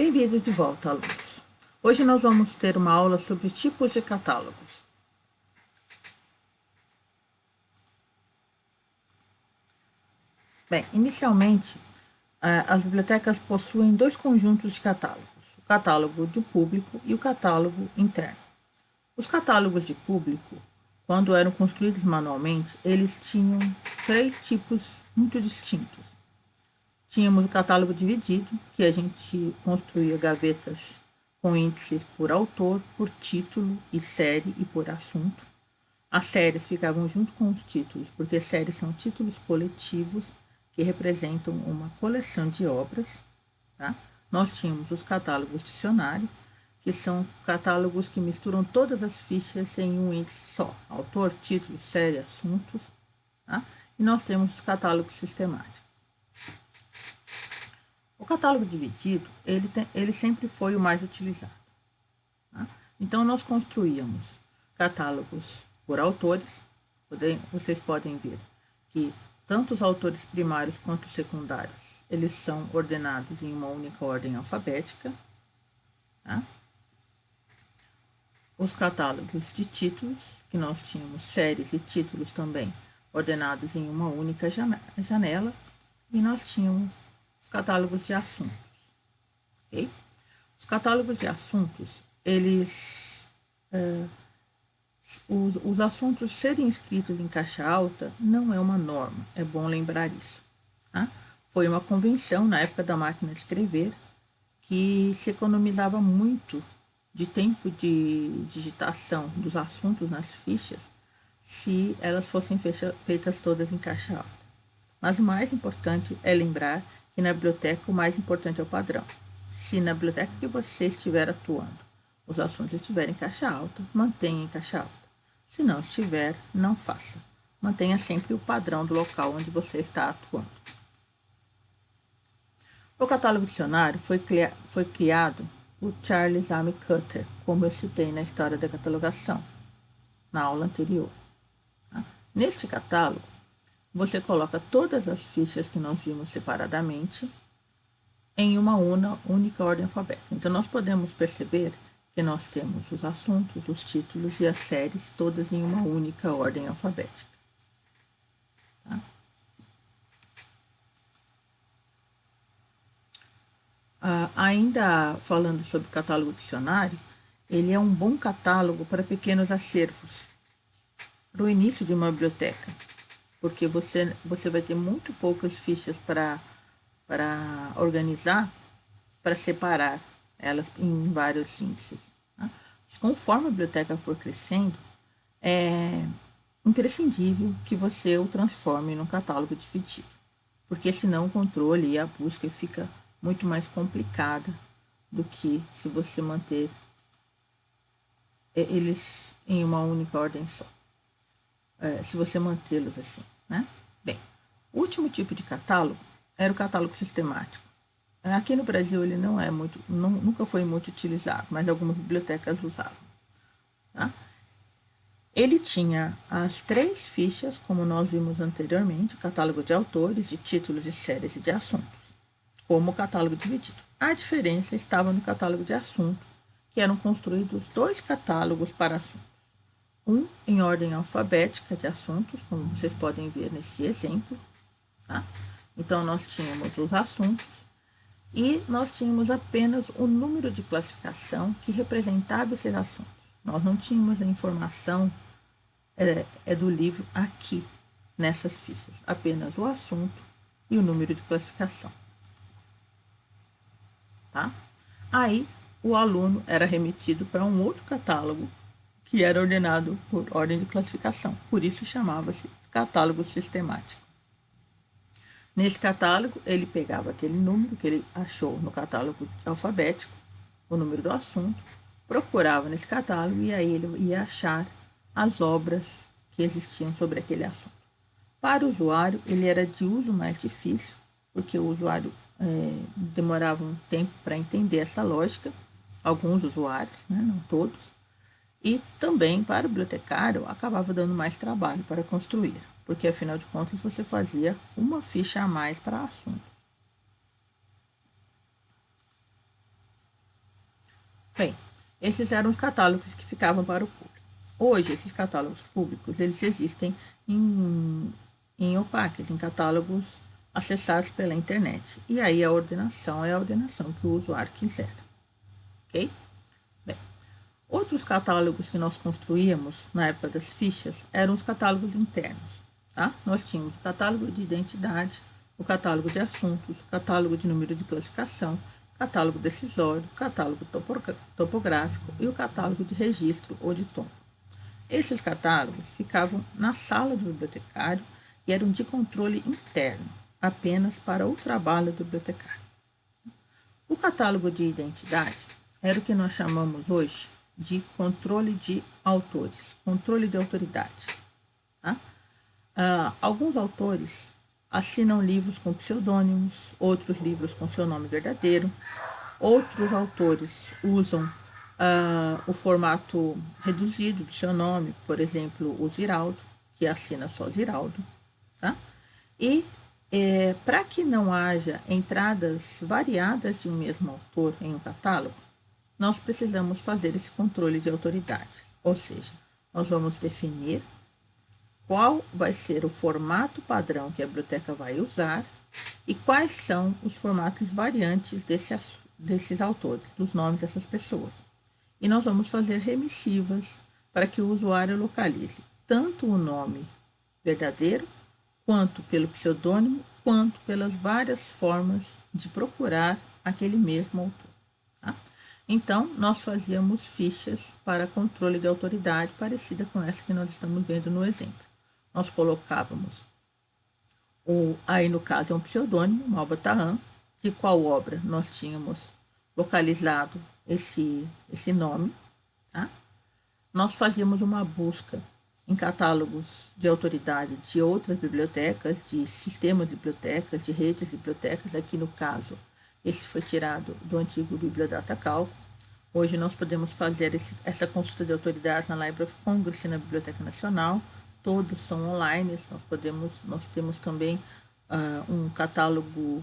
Bem-vindos de volta, alunos. Hoje nós vamos ter uma aula sobre tipos de catálogos. Bem, inicialmente, as bibliotecas possuem dois conjuntos de catálogos, o catálogo de público e o catálogo interno. Os catálogos de público, quando eram construídos manualmente, eles tinham três tipos muito distintos. Tínhamos o catálogo dividido, que a gente construía gavetas com índices por autor, por título e série e por assunto. As séries ficavam junto com os títulos, porque séries são títulos coletivos que representam uma coleção de obras. Tá? Nós tínhamos os catálogos dicionário, que são catálogos que misturam todas as fichas em um índice só, autor, título, série, assuntos. Tá? E nós temos os catálogos sistemáticos. O catálogo dividido, ele sempre foi o mais utilizado. Tá? Então, nós construíamos catálogos por autores. Vocês podem ver que tanto os autores primários quanto os secundários, eles são ordenados em uma única ordem alfabética. Tá? Os catálogos de títulos, que nós tínhamos séries e títulos também ordenados em uma única janela. E nós tínhamos os catálogos de assuntos. Okay? Os catálogos de assuntos, os assuntos serem escritos em caixa alta não é uma norma, é bom lembrar isso. Tá? Foi uma convenção na época da máquina de escrever que se economizava muito de tempo de digitação dos assuntos nas fichas se elas fossem feitas todas em caixa alta. Mas o mais importante é lembrar que na biblioteca o mais importante é o padrão. Se na biblioteca que você estiver atuando, os assuntos estiverem em caixa alta, mantenha em caixa alta. Se não estiver, não faça. Mantenha sempre o padrão do local onde você está atuando. O catálogo dicionário foi criado por Charles M. Cutter, como eu citei na história da catalogação, na aula anterior. Neste catálogo, você coloca todas as fichas que nós vimos separadamente em uma única ordem alfabética. Então, nós podemos perceber que nós temos os assuntos, os títulos e as séries todas em uma única ordem alfabética. Tá? Ainda falando sobre o catálogo dicionário, ele é um bom catálogo para pequenos acervos, para o início de uma biblioteca, porque você vai ter muito poucas fichas para organizar, para separar elas em vários índices. Tá? Mas conforme a biblioteca for crescendo, é imprescindível que você o transforme num catálogo dividido, porque senão o controle e a busca fica muito mais complicada do que se você manter eles em uma única ordem só. Se você mantê-los assim, né? Bem, o último tipo de catálogo era o catálogo sistemático. Aqui no Brasil ele nunca foi muito utilizado, mas algumas bibliotecas usavam. Tá? Ele tinha as três fichas, como nós vimos anteriormente, o catálogo de autores, de títulos, de séries e de assuntos, como o catálogo dividido. A diferença estava no catálogo de assunto, que eram construídos dois catálogos para assuntos. Um em ordem alfabética de assuntos, como vocês podem ver nesse exemplo. Tá? Então, nós tínhamos os assuntos e nós tínhamos apenas o número de classificação que representava esses assuntos. Nós não tínhamos a informação do livro aqui, nessas fichas. Apenas o assunto e o número de classificação. Tá? Aí, o aluno era remetido para um outro catálogo que era ordenado por ordem de classificação. Por isso chamava-se catálogo sistemático. Nesse catálogo, ele pegava aquele número que ele achou no catálogo alfabético, o número do assunto, procurava nesse catálogo e aí ele ia achar as obras que existiam sobre aquele assunto. Para o usuário, ele era de uso mais difícil, porque o usuário demorava um tempo para entender essa lógica, alguns usuários, né, não todos, e também para o bibliotecário acabava dando mais trabalho para construir, porque afinal de contas você fazia uma ficha a mais para assunto. Bem, esses eram os catálogos que ficavam para o público. Hoje, esses catálogos públicos, eles existem em OPACs, em catálogos acessados pela internet. E aí a ordenação é a ordenação que o usuário quiser. Ok? Bem, outros catálogos que nós construíamos na época das fichas eram os catálogos internos. Tá? Nós tínhamos o catálogo de identidade, o catálogo de assuntos, o catálogo de número de classificação, catálogo decisório, catálogo topográfico e o catálogo de registro ou de tombo. Esses catálogos ficavam na sala do bibliotecário e eram de controle interno, apenas para o trabalho do bibliotecário. O catálogo de identidade era o que nós chamamos hoje de controle de autores, controle de autoridade. Tá? Alguns autores assinam livros com pseudônimos, outros livros com seu nome verdadeiro, outros autores usam o formato reduzido do seu nome, por exemplo, o Ziraldo, que assina só Ziraldo. Tá? E para que não haja entradas variadas de um mesmo autor em um catálogo, nós precisamos fazer esse controle de autoridade. Ou seja, nós vamos definir qual vai ser o formato padrão que a biblioteca vai usar e quais são os formatos variantes desses autores, dos nomes dessas pessoas. E nós vamos fazer remissivas para que o usuário localize tanto o nome verdadeiro, quanto pelo pseudônimo, quanto pelas várias formas de procurar aquele mesmo autor. Tá? Então, nós fazíamos fichas para controle de autoridade parecida com essa que nós estamos vendo no exemplo. Nós colocávamos, aí no caso é um pseudônimo, Malba Tahan, de qual obra nós tínhamos localizado esse nome. Tá? Nós fazíamos uma busca em catálogos de autoridade de outras bibliotecas, de sistemas de bibliotecas, de redes de bibliotecas. Aqui no caso, esse foi tirado do antigo Bibliodata Calco. Hoje nós podemos fazer essa consulta de autoridades na Library of Congress e na Biblioteca Nacional. Todos são online. Nós temos também um catálogo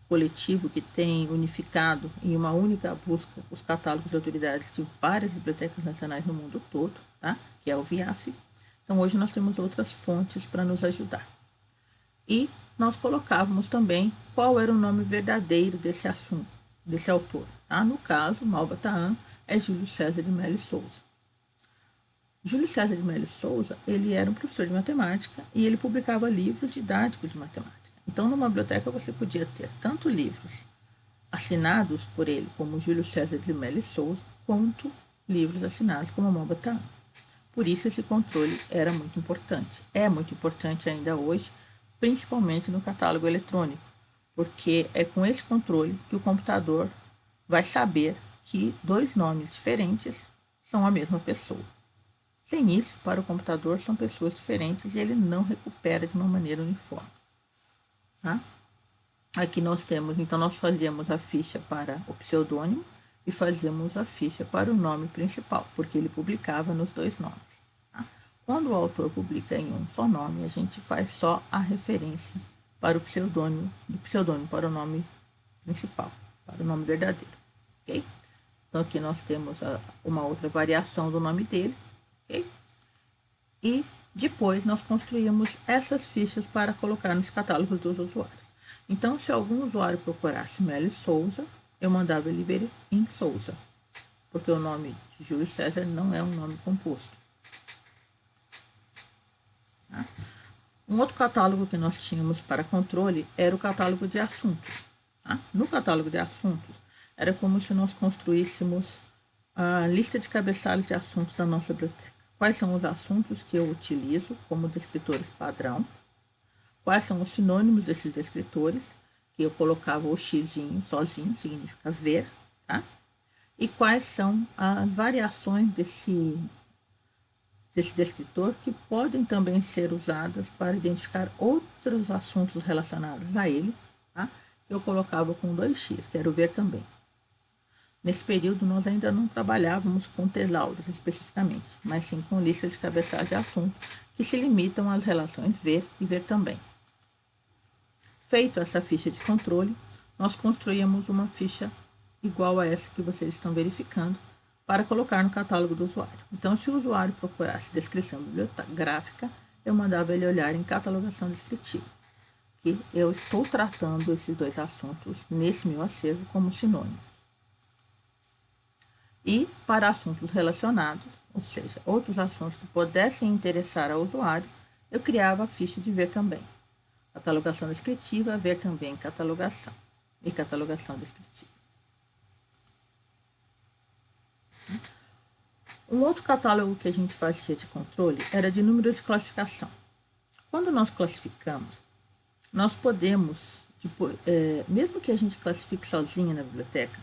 coletivo que tem unificado em uma única busca os catálogos de autoridades de várias bibliotecas nacionais no mundo todo, tá? Que é o VIAF. Então, hoje nós temos outras fontes para nos ajudar. E nós colocávamos também qual era o nome verdadeiro desse assunto, desse autor. Tá? No caso, Malba Tahan é Júlio César de Melo Souza. Júlio César de Melo Souza, ele era um professor de matemática e ele publicava livros didáticos de matemática. Então, numa biblioteca você podia ter tanto livros assinados por ele, como Júlio César de Melo Souza, quanto livros assinados como Malba Tahan. Por isso, esse controle era muito importante. É muito importante ainda hoje, principalmente no catálogo eletrônico, porque é com esse controle que o computador vai saber que dois nomes diferentes são a mesma pessoa. Sem isso, para o computador, são pessoas diferentes e ele não recupera de uma maneira uniforme. Tá? Aqui nós temos, então, nós fazíamos a ficha para o pseudônimo e fazíamos a ficha para o nome principal, porque ele publicava nos dois nomes. Tá? Quando o autor publica em um só nome, a gente faz só a referência para o pseudônimo, do pseudônimo para o nome principal, para o nome verdadeiro. Okay? Então, aqui nós temos uma outra variação do nome dele. Okay? E depois nós construímos essas fichas para colocar nos catálogos dos usuários. Então, se algum usuário procurasse Melo Souza, eu mandava ele ver em Souza, porque o nome de Júlio César não é um nome composto. Tá? Um outro catálogo que nós tínhamos para controle era o catálogo de assuntos. Tá? No catálogo de assuntos, era como se nós construíssemos a lista de cabeçalhos de assuntos da nossa biblioteca. Quais são os assuntos que eu utilizo como descritores padrão? Quais são os sinônimos desses descritores? Que eu colocava o xzinho sozinho, significa ver, tá? E quais são as variações desse descritor que podem também ser usadas para identificar outros assuntos relacionados a ele, tá? Que eu colocava com 2x, quero ver também. Nesse período, nós ainda não trabalhávamos com tesauros especificamente, mas sim com listas de cabeçalhos de assuntos que se limitam às relações ver e ver também. Feito essa ficha de controle, nós construímos uma ficha igual a essa que vocês estão verificando, para colocar no catálogo do usuário. Então, se o usuário procurasse descrição bibliográfica, eu mandava ele olhar em catalogação descritiva, que eu estou tratando esses dois assuntos nesse meu acervo como sinônimos. E para assuntos relacionados, ou seja, outros assuntos que pudessem interessar ao usuário, eu criava a ficha de ver também. Catalogação descritiva, ver também catalogação e catalogação descritiva. Um outro catálogo que a gente fazia de controle era de número de classificação. Quando nós classificamos, nós podemos, mesmo que a gente classifique sozinha na biblioteca,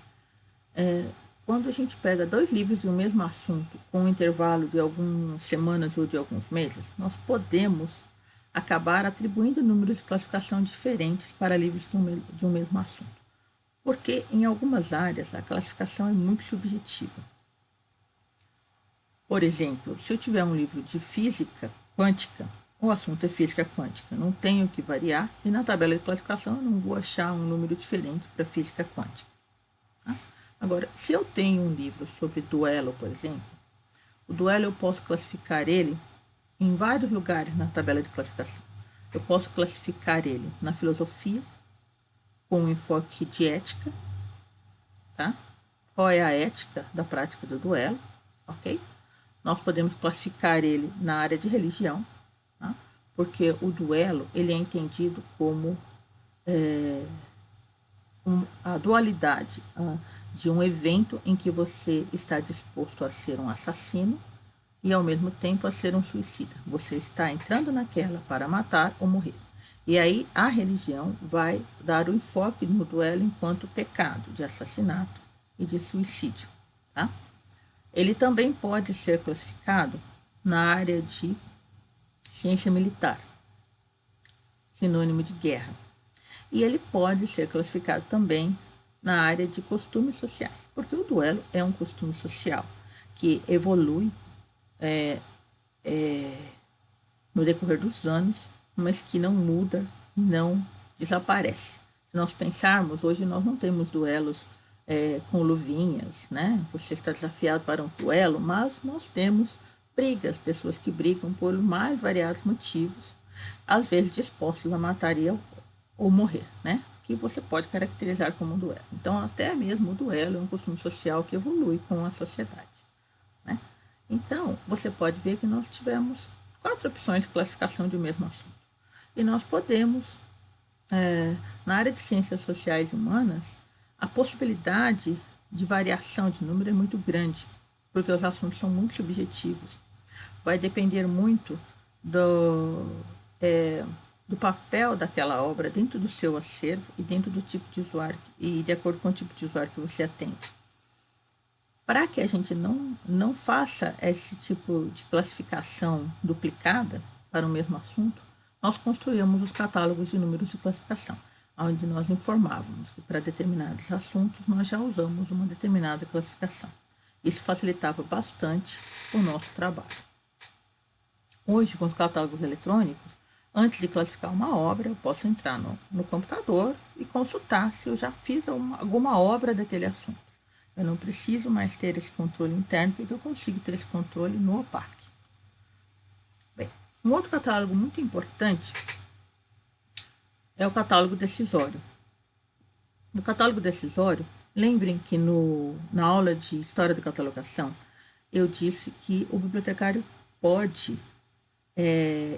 quando a gente pega 2 livros de um mesmo assunto, com um intervalo de algumas semanas ou de alguns meses, nós podemos acabar atribuindo números de classificação diferentes para livros de um mesmo assunto. Porque em algumas áreas a classificação é muito subjetiva. Por exemplo, se eu tiver um livro de física quântica, o assunto é física quântica, não tenho que variar, e na tabela de classificação eu não vou achar um número diferente para física quântica. Tá? Agora, se eu tenho um livro sobre duelo, por exemplo, o duelo eu posso classificar ele em vários lugares na tabela de classificação. Eu posso classificar ele na filosofia, com um enfoque de ética, tá? Qual é a ética da prática do duelo, ok? Nós podemos classificar ele na área de religião, tá? Porque o duelo ele é entendido como a dualidade de um evento em que você está disposto a ser um assassino e ao mesmo tempo a ser um suicida. Você está entrando naquela para matar ou morrer. E aí a religião vai dar o enfoque no duelo enquanto pecado de assassinato e de suicídio, tá? Ele também pode ser classificado na área de ciência militar, sinônimo de guerra. E ele pode ser classificado também na área de costumes sociais, porque o duelo é um costume social que evolui no decorrer dos anos, mas que não muda e não desaparece. Se nós pensarmos, hoje nós não temos duelos com luvinhas, né? Você está desafiado para um duelo, mas nós temos brigas, pessoas que brigam por mais variados motivos, às vezes dispostos a matar ou morrer, né? Que você pode caracterizar como um duelo. Então, até mesmo o duelo é um costume social que evolui com a sociedade, né? Então, você pode ver que nós tivemos 4 opções de classificação de um mesmo assunto. E nós podemos, na área de ciências sociais e humanas, a possibilidade de variação de número é muito grande, porque os assuntos são muito subjetivos. Vai depender muito do papel daquela obra dentro do seu acervo e dentro do tipo de usuário e de acordo com o tipo de usuário que você atende. Para que a gente não faça esse tipo de classificação duplicada para o mesmo assunto, nós construímos os catálogos de números de classificação, onde nós informávamos que para determinados assuntos nós já usamos uma determinada classificação. Isso facilitava bastante o nosso trabalho. Hoje, com os catálogos eletrônicos, antes de classificar uma obra, eu posso entrar no computador e consultar se eu já fiz alguma obra daquele assunto. Eu não preciso mais ter esse controle interno, porque eu consigo ter esse controle no OPAC. Bem, um outro catálogo muito importante é o catálogo decisório. No catálogo decisório, lembrem que na aula de História da Catalogação, eu disse que o bibliotecário pode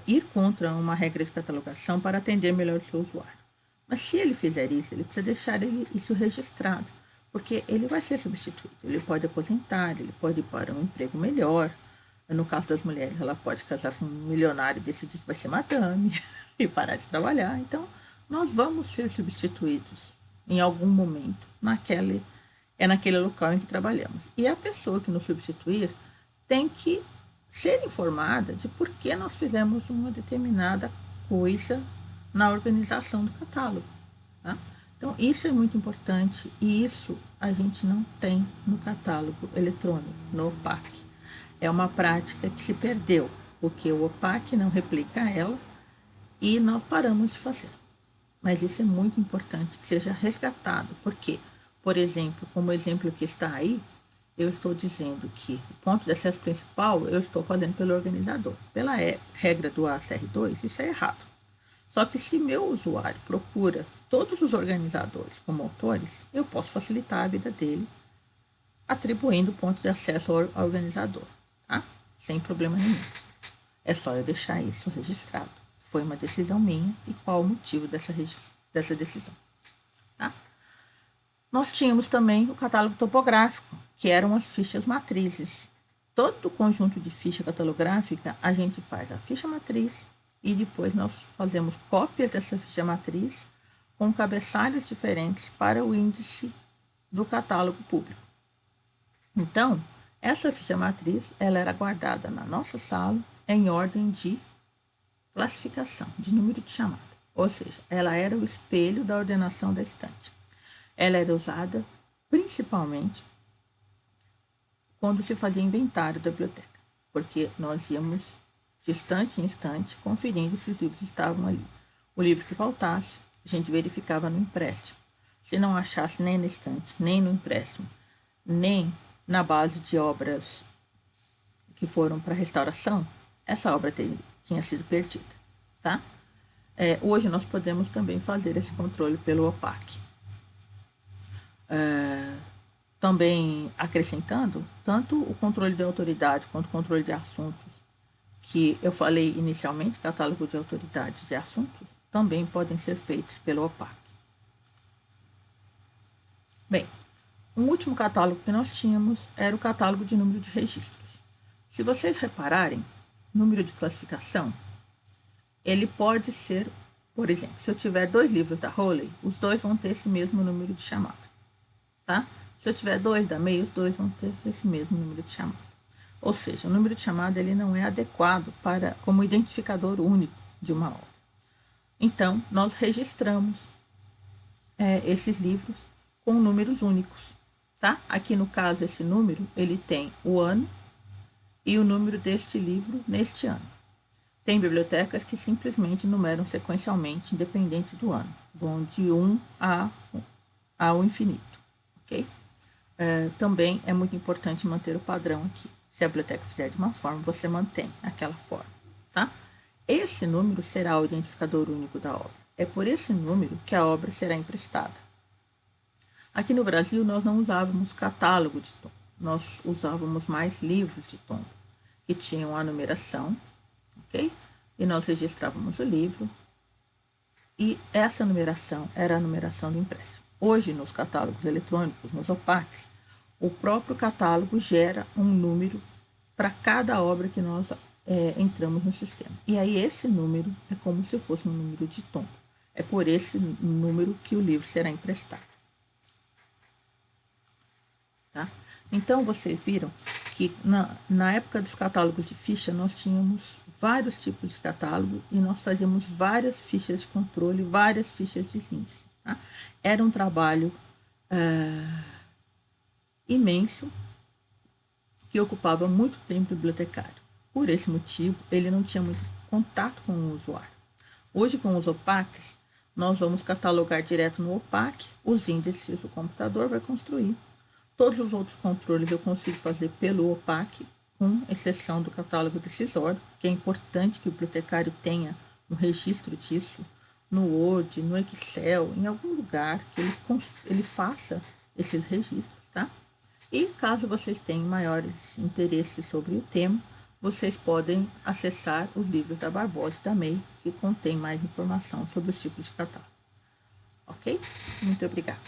ir contra uma regra de catalogação para atender melhor o seu usuário. Mas se ele fizer isso, ele precisa deixar isso registrado, porque ele vai ser substituído. Ele pode aposentar, ele pode ir para um emprego melhor. No caso das mulheres, ela pode casar com um milionário e decidir que vai ser madame e parar de trabalhar. Então, nós vamos ser substituídos em algum momento naquele local em que trabalhamos. E a pessoa que nos substituir tem que ser informada de por que nós fizemos uma determinada coisa na organização do catálogo. Tá? Então, isso é muito importante e isso a gente não tem no catálogo eletrônico, no OPAC. É uma prática que se perdeu, porque o OPAC não replica ela e nós paramos de fazer. Mas isso é muito importante que seja resgatado, porque, por exemplo, como o exemplo que está aí, eu estou dizendo que o ponto de acesso principal eu estou fazendo pelo organizador. Pela regra do ACR2, isso é errado. Só que se meu usuário procura todos os organizadores como autores, eu posso facilitar a vida dele atribuindo pontos de acesso ao organizador, tá? Sem problema nenhum. É só eu deixar isso registrado. Foi uma decisão minha e qual o motivo dessa decisão. Tá? Nós tínhamos também o catálogo topográfico, que eram as fichas matrizes. Todo o conjunto de ficha catalográfica, a gente faz a ficha matriz e depois nós fazemos cópias dessa ficha matriz com cabeçalhos diferentes para o índice do catálogo público. Então, essa ficha matriz ela era guardada na nossa sala em ordem de classificação, de número de chamada. Ou seja, ela era o espelho da ordenação da estante. Ela era usada principalmente quando se fazia inventário da biblioteca, porque nós íamos de estante em estante conferindo se os livros estavam ali. O livro que faltasse, a gente verificava no empréstimo. Se não achasse nem na estante, nem no empréstimo, nem na base de obras que foram para restauração, essa obra tinha sido perdida. Tá? Hoje nós podemos também fazer esse controle pelo OPAC. Também acrescentando, tanto o controle de autoridade quanto o controle de assuntos, que eu falei inicialmente, catálogo de autoridade de assuntos, também podem ser feitos pelo OPAC. Bem, um último catálogo que nós tínhamos era o catálogo de número de registros. Se vocês repararem, número de classificação, ele pode ser, por exemplo, se eu tiver 2 livros da Holley, os 2 vão ter esse mesmo número de chamada. Tá? Se eu tiver 2 da May, os 2 vão ter esse mesmo número de chamada. Ou seja, o número de chamada ele não é adequado como identificador único de uma obra. Então, nós registramos esses livros com números únicos. Tá? Aqui no caso, esse número ele tem o ano e o número deste livro neste ano. Tem bibliotecas que simplesmente numeram sequencialmente, independente do ano. Vão de 1 ao infinito. Okay? Também é muito importante manter o padrão aqui. Se a biblioteca fizer de uma forma, você mantém aquela forma. Tá? Esse número será o identificador único da obra. É por esse número que a obra será emprestada. Aqui no Brasil, nós não usávamos catálogo de tombo. Nós usávamos mais livros de tombo, que tinham a numeração, ok? E nós registrávamos o livro. E essa numeração era a numeração do empréstimo. Hoje, nos catálogos eletrônicos, nos OPACs, o próprio catálogo gera um número para cada obra que nós entramos no sistema. E aí esse número é como se fosse um número de tombo. É por esse número que o livro será emprestado. Tá? Então, vocês viram que na época dos catálogos de ficha, nós tínhamos vários tipos de catálogo e nós fazíamos várias fichas de controle, várias fichas de índice. Tá? Era um trabalho imenso que ocupava muito tempo do bibliotecário. Por esse motivo, ele não tinha muito contato com o usuário. Hoje, com os OPACs, nós vamos catalogar direto no OPAC, os índices o computador vai construir. Todos os outros controles eu consigo fazer pelo OPAC, com exceção do catálogo decisório, que é importante que o bibliotecário tenha um registro disso no Word, no Excel, em algum lugar que ele faça esses registros, tá? E caso vocês tenham maiores interesses sobre o tema, vocês podem acessar os livros da Barbosa e da May, que contém mais informação sobre os tipos de catálogo. Ok? Muito obrigada.